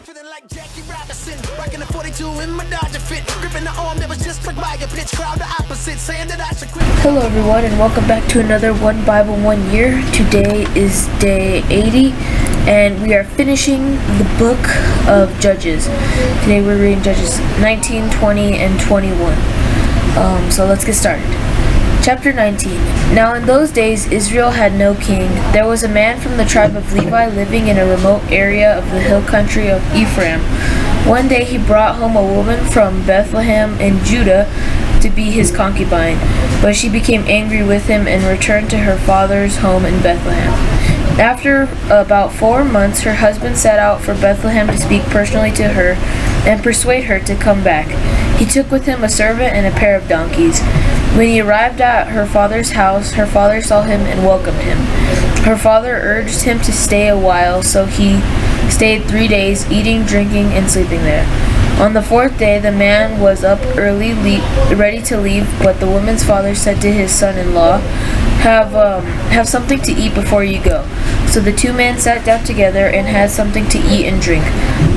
Feeling like Jackie Robinson, rocking the 42 in my Dodger fit, gripping the arm that was just struck by a pitch, crowd the opposite, saying that I should quit. Hello everyone and welcome back to another One Bible 1 Year. Today is day 80 and we are finishing the book of Judges. Today we're reading Judges 19, 20, and 21. So let's get started. Chapter 19. Now in those days Israel had no king. There was a man from the tribe of Levi living in a remote area of the hill country of Ephraim. One day he brought home a woman from Bethlehem in Judah to be his concubine, but she became angry with him and returned to her father's home in Bethlehem. After about 4 months, her husband set out for Bethlehem to speak personally to her and persuade her to come back. He took with him a servant and a pair of donkeys. When he arrived at her father's house, her father saw him and welcomed him. Her father urged him to stay a while, so he stayed 3 days, eating, drinking, and sleeping there. On the 4th day, the man was up early, ready to leave, but the woman's father said to his son-in-law, Have something to eat before you go. So the two men sat down together and had something to eat and drink.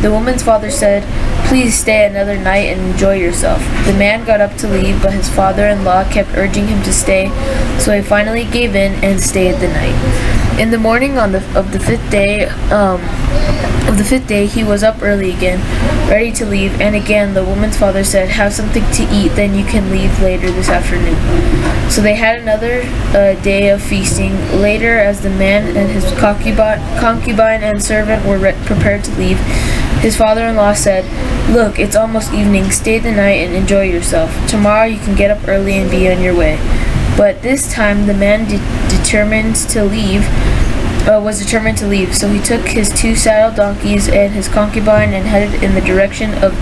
The woman's father said, Please stay another night and enjoy yourself. The man got up to leave, but his father-in-law kept urging him to stay, so he finally gave in and stayed the night. In the morning of the fifth day, he was up early again, ready to leave, and again the woman's father said, Have something to eat, then you can leave later this afternoon. So they had another day of feasting. Later, as the man and his concubine and servant were prepared to leave, his father-in-law said, Look, it's almost evening. Stay the night and enjoy yourself. Tomorrow you can get up early and be on your way. But this time the man was determined to leave, so he took his 2 saddle donkeys and his concubine and headed in the direction of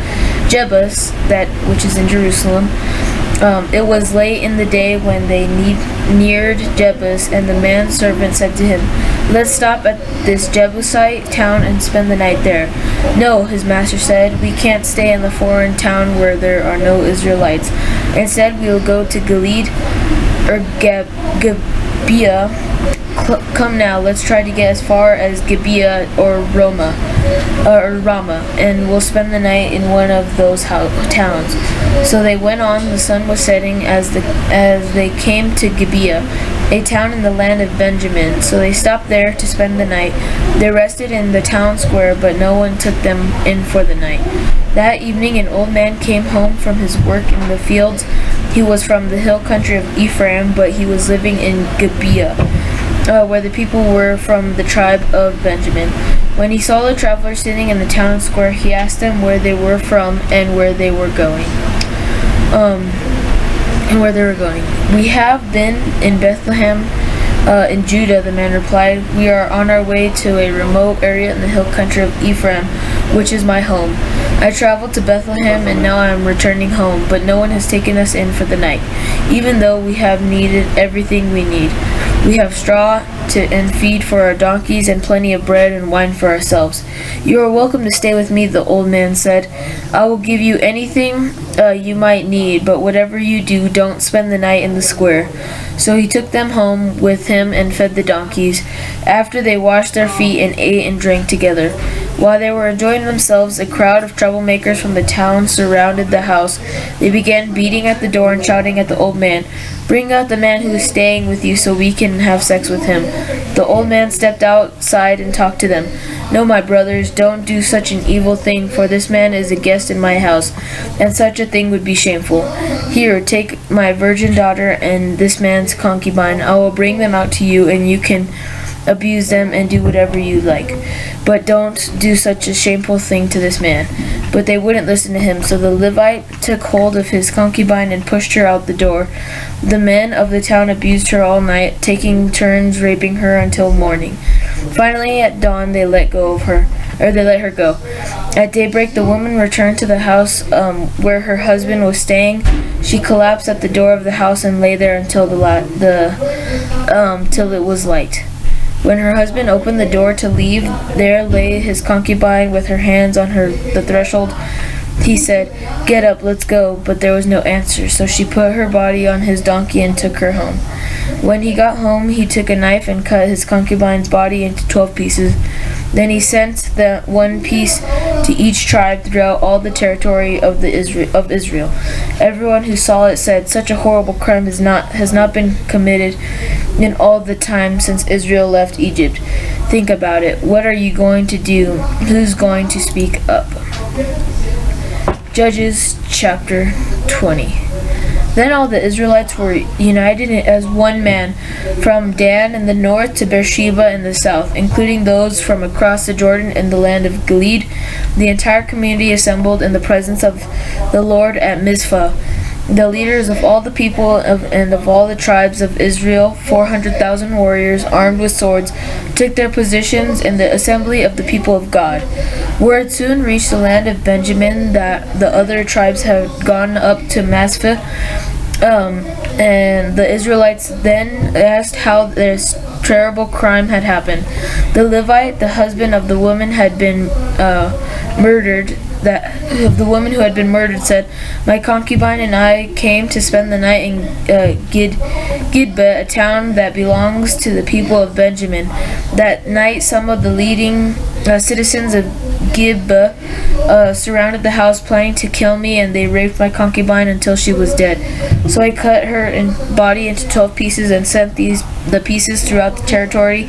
Jebus, which is in Jerusalem. It was late in the day when they neared Jebus, and the man's servant said to him, Let's stop at this Jebusite town and spend the night there. No, his master said, we can't stay in the foreign town where there are no Israelites. Instead, we will go to Gilead or Gibeah. Come now, let's try to get as far as Gibeah or Ramah, and we'll spend the night in one of those towns. So they went on. The sun was setting as they came to Gibeah, a town in the land of Benjamin. So they stopped there to spend the night. They rested in the town square, but no one took them in for the night. That evening an old man came home from his work in the fields. He was from the hill country of Ephraim, but he was living in Gibeah, where the people were from the tribe of Benjamin. When he saw the travelers sitting in the town square, he asked them where they were from and where they were going. We have been in Bethlehem, in Judah, the man replied. We are on our way to a remote area in the hill country of Ephraim, which is my home. I traveled to Bethlehem and now I am returning home, but no one has taken us in for the night, even though we have needed everything we need. We have straw and feed for our donkeys and plenty of bread and wine for ourselves. You are welcome to stay with me, the old man said. I will give you anything you might need, but whatever you do, don't spend the night in the square. So he took them home with him and fed the donkeys. After they washed their feet and ate and drank together. While they were enjoying themselves, a crowd of troublemakers from the town surrounded the house. They began beating at the door and shouting at the old man, Bring out the man who is staying with you so we can have sex with him. The old man stepped outside and talked to them. No, my brothers, don't do such an evil thing, for this man is a guest in my house, and such a thing would be shameful. Here, take my virgin daughter and this man's concubine. I will bring them out to you, and you can abuse them and do whatever you like. But don't do such a shameful thing to this man. But they wouldn't listen to him, so the Levite took hold of his concubine and pushed her out the door. The men of the town abused her all night, taking turns raping her until morning. Finally, at dawn, they let her go. At daybreak, the woman returned to the house where her husband was staying. She collapsed at the door of the house and lay there until till it was light. When her husband opened the door to leave, there lay his concubine with her hands on the threshold. He said, Get up, let's go, but there was no answer, so she put her body on his donkey and took her home. When he got home, he took a knife and cut his concubine's body into 12 pieces. Then he sent the one piece to each tribe throughout all the territory of Israel. Everyone who saw it said, "Such a horrible crime has not been committed in all the time since Israel left Egypt. Think about it. What are you going to do? Who's going to speak up?" Judges chapter 20. Then all the Israelites were united as one man, from Dan in the north to Beersheba in the south, including those from across the Jordan in the land of Gilead. The entire community assembled in the presence of the Lord at Mizpah. The leaders of all the people and of all the tribes of Israel, 400,000 warriors armed with swords, took their positions in the assembly of the people of God. Word soon reached the land of Benjamin that the other tribes had gone up to Mizpah, and the Israelites then asked how this terrible crime had happened. The Levite, the husband of the woman had been murdered, the woman who had been murdered said, "My concubine and I came to spend the night in Gidbeh, a town that belongs to the people of Benjamin. That night some of the leading citizens of Gidbeh surrounded the house planning to kill me, and they raped my concubine until she was dead. So I cut her body into 12 pieces and sent the pieces throughout the territory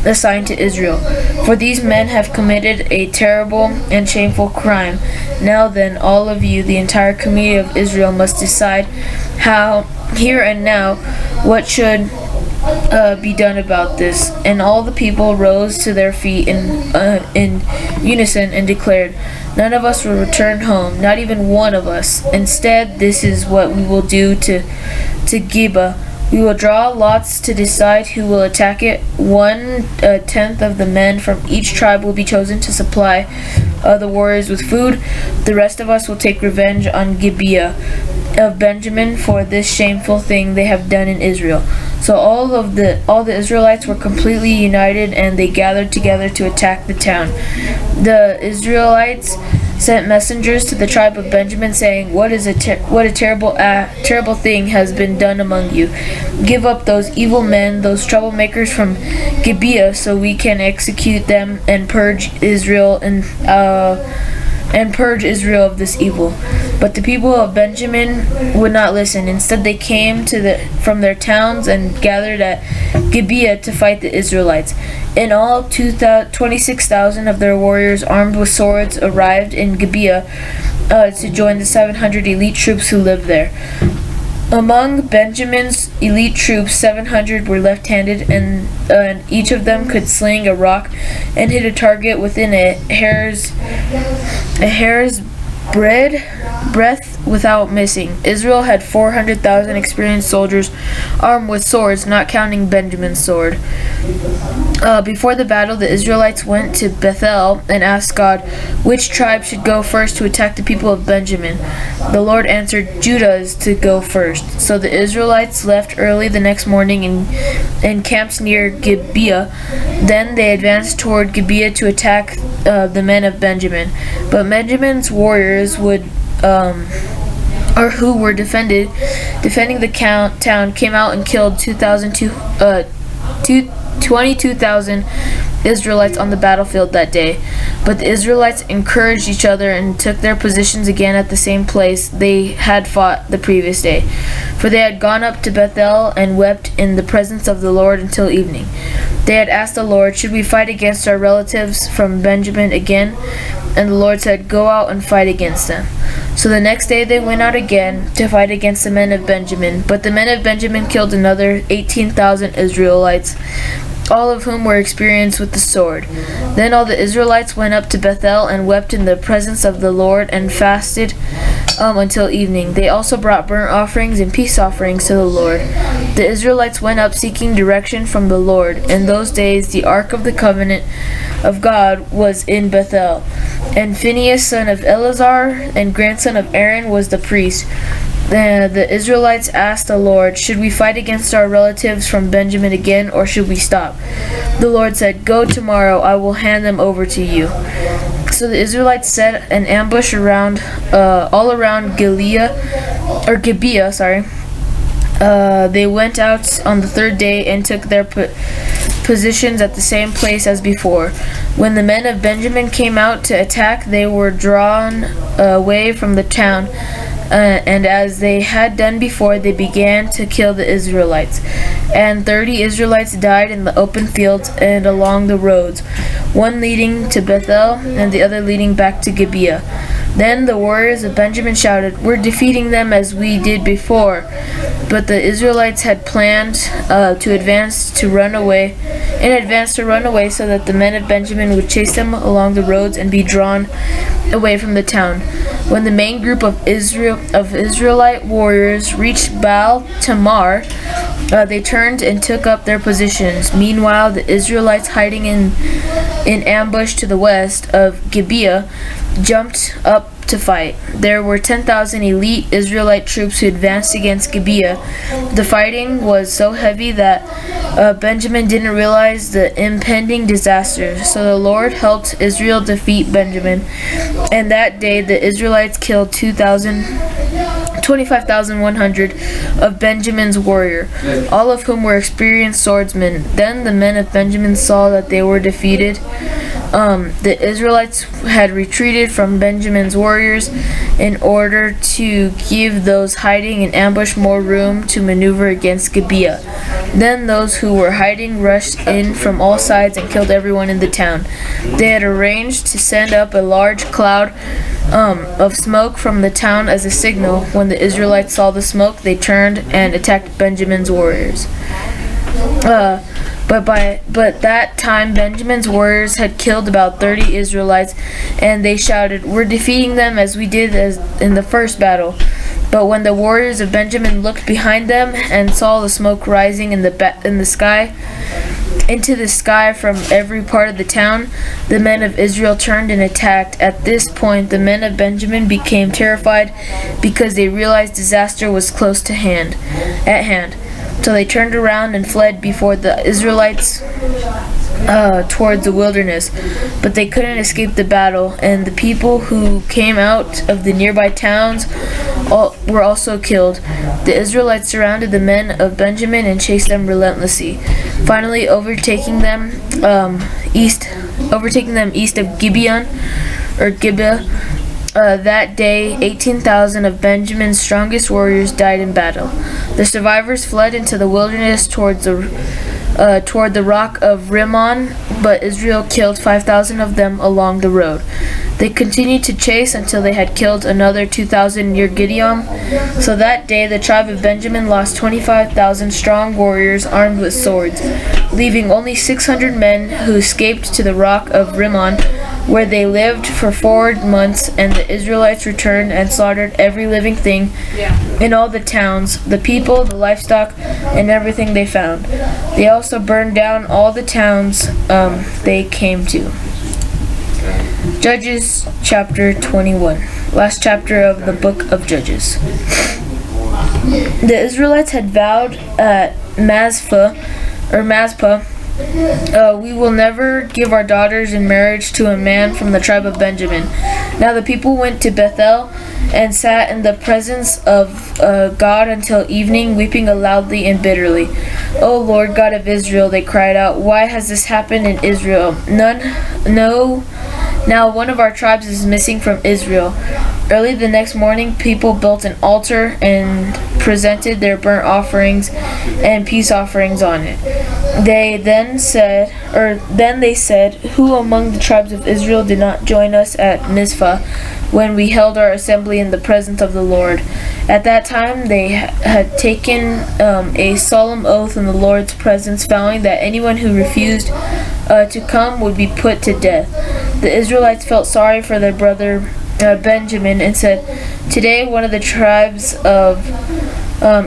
assigned to Israel. For these men have committed a terrible and shameful crime. Now then, all of you, the entire community of Israel, must decide how, here and now, what should be done about this." And all the people rose to their feet in unison and declared, "None of us will return home, not even one of us. Instead, this is what we will do to Geba. We will draw lots to decide who will attack it. 1/10 of the men from each tribe will be chosen to supply the warriors with food. The rest of us will take revenge on Gibeah of Benjamin for this shameful thing they have done in Israel." So all the Israelites were completely united, and they gathered together to attack the town. The Israelites sent messengers to the tribe of Benjamin, saying, what a terrible thing has been done among you. Give up those evil men, those troublemakers from Gibeah, so we can execute them and purge Israel of this evil." But the people of Benjamin would not listen. Instead, they came from their towns and gathered at Gibeah to fight the Israelites. In all, 26,000 of their warriors armed with swords arrived in Gibeah to join the 700 elite troops who lived there. Among Benjamin's elite troops, 700 were left-handed, and each of them could sling a rock and hit a target within a hair's breadth without missing. Israel had 400,000 experienced soldiers armed with swords, not counting Benjamin's sword. Before the battle, the Israelites went to Bethel and asked God which tribe should go first to attack the people of Benjamin. The Lord answered, "Judah is to go first." So the Israelites left early the next morning and camped near Gibeah. Then they advanced toward Gibeah to attack the men of Benjamin. But Benjamin's warriors who were defending the town came out and killed 22,000 Israelites on the battlefield that day. But the Israelites encouraged each other and took their positions again at the same place they had fought the previous day. For they had gone up to Bethel and wept in the presence of the Lord until evening. They had asked the Lord, "Should we fight against our relatives from Benjamin again?" And the Lord said, "Go out and fight against them." So the next day they went out again to fight against the men of Benjamin. But the men of Benjamin killed another 18,000 Israelites, all of whom were experienced with the sword. Then all the Israelites went up to Bethel and wept in the presence of the Lord and fasted until evening. They also brought burnt offerings and peace offerings to the Lord. The Israelites went up seeking direction from the Lord. In those days the Ark of the Covenant of God was in Bethel, and Phinehas, son of Eleazar and grandson of Aaron, was the priest. The Israelites asked the Lord, "Should we fight against our relatives from Benjamin again, or should we stop?" The Lord said, "Go tomorrow, I will hand them over to you." So the Israelites set an ambush all around Gibeah, They went out on the third day and took their positions at the same place as before. When the men of Benjamin came out to attack, they were drawn away from the town, and as they had done before, they began to kill the Israelites. And 30 Israelites died in the open fields and along the roads, one leading to Bethel and the other leading back to Gibeah. Then the warriors of Benjamin shouted, "We're defeating them as we did before." But the Israelites had planned to advance to run away so that the men of Benjamin would chase them along the roads and be drawn away from the town. When the main group of Israelite warriors reached Baal Tamar, they turned and took up their positions. Meanwhile, the Israelites hiding in ambush to the west of Gibeah jumped up to fight. There were 10,000 elite Israelite troops who advanced against Gibeah. The fighting was so heavy that Benjamin didn't realize the impending disaster. So the Lord helped Israel defeat Benjamin. And that day the Israelites killed 25,100 of Benjamin's warriors, all of whom were experienced swordsmen. Then the men of Benjamin saw that they were defeated. The Israelites had retreated from Benjamin's warriors in order to give those hiding in ambush more room to maneuver against Gibeah. Then those who were hiding rushed in from all sides and killed everyone in the town. They had arranged to send up a large cloud of smoke from the town as a signal. When the Israelites saw the smoke, they turned and attacked Benjamin's warriors. But that time Benjamin's warriors had killed about 30 Israelites, and they shouted, "We're defeating them as we did in the first battle." But when the warriors of Benjamin looked behind them and saw the smoke rising into the sky from every part of the town, the men of Israel turned and attacked. At this point, the men of Benjamin became terrified because they realized disaster was close at hand. So they turned around and fled before the Israelites towards the wilderness. But they couldn't escape the battle, and the people who came out of the nearby towns were also killed. The Israelites surrounded the men of Benjamin and chased them relentlessly, finally overtaking them east of Gibeah. That day, 18,000 of Benjamin's strongest warriors died in battle. The survivors fled into the wilderness toward the rock of Rimmon, but Israel killed 5,000 of them along the road. They continued to chase until they had killed another 2,000 near Gideon. So that day, the tribe of Benjamin lost 25,000 strong warriors armed with swords, leaving only 600 men who escaped to the rock of Rimmon, where they lived for 4 months. And the Israelites returned and slaughtered every living thing in all the towns, the people, the livestock, and everything they found. They also burned down all the towns they came to. Judges chapter 21. Last chapter of the book of Judges. The Israelites had vowed at Mizpah, "We will never give our daughters in marriage to a man from the tribe of Benjamin." Now the people went to Bethel and sat in the presence of God until evening, weeping loudly and bitterly. "O Lord God of Israel," they cried out, "why has this happened in Israel? Now one of our tribes is missing from Israel." Early the next morning, people built an altar and presented their burnt offerings and peace offerings on it. Then they said, "Who among the tribes of Israel did not join us at Mizpah when we held our assembly in the presence of the Lord?" At that time, they had taken a solemn oath in the Lord's presence, vowing that anyone who refused to come would be put to death. The Israelites felt sorry for their brother Benjamin and said, "Today one of the tribes of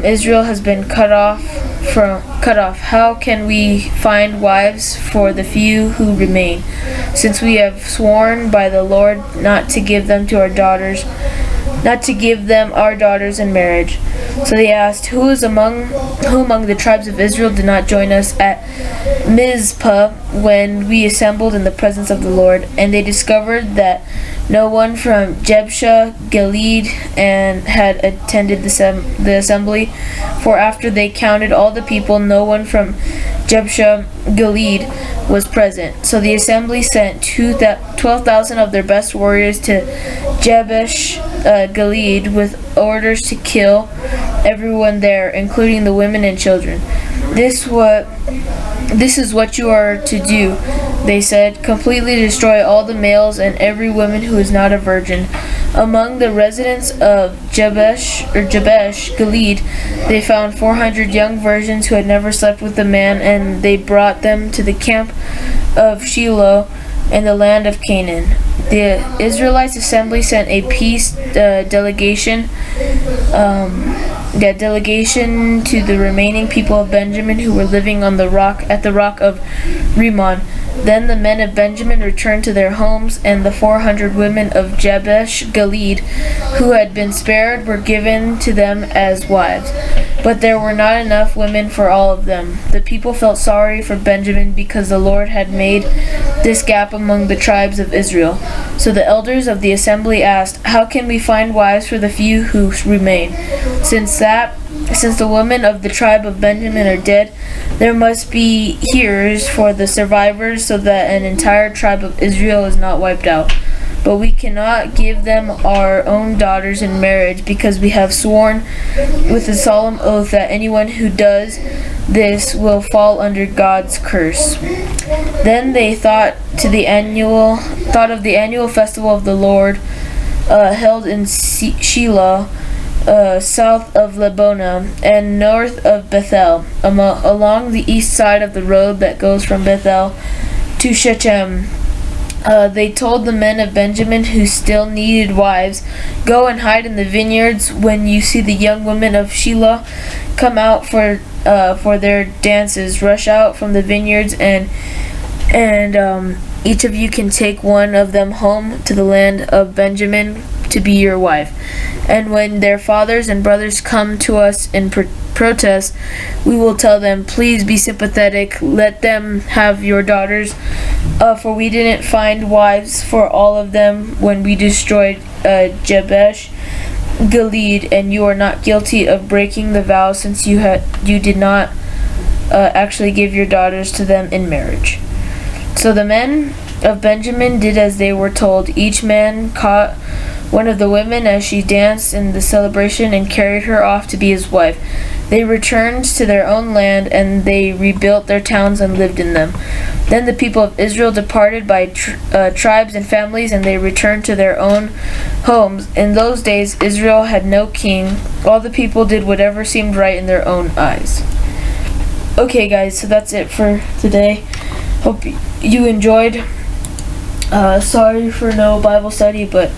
Israel has been cut off. How can we find wives for the few who remain, since we have sworn by the Lord not to give them to our daughters not to give them our daughters in marriage. So they asked, who among the tribes of Israel did not join us at Mizpah when we assembled in the presence of the Lord? And they discovered that no one from Jebusha, Gilead, and had attended the assembly, for after they counted all the people, no one from Jebusha, Gilead was present. So the assembly sent 12,000 of their best warriors to Jabesh Gilead with orders to kill everyone there, including the women and children. This is what you are to do, they said. Completely destroy all the males and every woman who is not a virgin. Among the residents of Jabesh Gilead, they found 400 young virgins who had never slept with a man, and they brought them to the camp of Shiloh in the land of Canaan. The Israelites assembly sent a peace delegation to the remaining people of Benjamin who were living on the rock of Rimmon. Then the men of Benjamin returned to their homes, and the 400 women of Jabesh Gilead who had been spared were given to them as wives. But there were not enough women for all of them. The people felt sorry for Benjamin because the Lord had made this gap among the tribes of Israel. So the elders of the assembly asked, how can we find wives for the few who remain? Since the women of the tribe of Benjamin are dead, there must be heirs for the survivors so that an entire tribe of Israel is not wiped out. But we cannot give them our own daughters in marriage because we have sworn with a solemn oath that anyone who does this will fall under God's curse. Then they thought of the annual festival of the Lord held in Shiloh, south of Lebonah and north of Bethel, along the east side of the road that goes from Bethel to Shechem. They told the men of Benjamin who still needed wives, go and hide in the vineyards when you see the young women of Shiloh come out for their dances. Rush out from the vineyards, and each of you can take one of them home to the land of Benjamin to be your wife. And when their fathers and brothers come to us in protest, we will tell them, please be sympathetic, let them have your daughters, for we didn't find wives for all of them when we destroyed Jabesh Gilead, and you are not guilty of breaking the vow, since you did not actually give your daughters to them in marriage. So the men of Benjamin did as they were told. Each man caught one of the women as she danced in the celebration and carried her off to be his wife. They returned to their own land, and they rebuilt their towns and lived in them. Then the people of Israel departed by tribes and families, and they returned to their own homes. In those days Israel had no king. All the people did whatever seemed right in their own eyes. Okay guys, so that's it for today. Hope you enjoyed. Sorry for no Bible study, but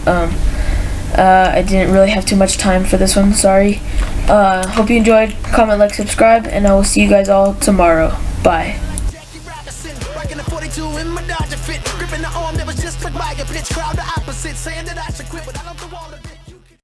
I didn't really have too much time for this one. Sorry. Hope you enjoyed. Comment, like, subscribe, and I will see you guys all tomorrow. Bye. Jackie Robinson, rocking the 42 in my Dodger fit, gripping the arm that was just struck by a pitch. Crowd the opposite, saying that I should quit.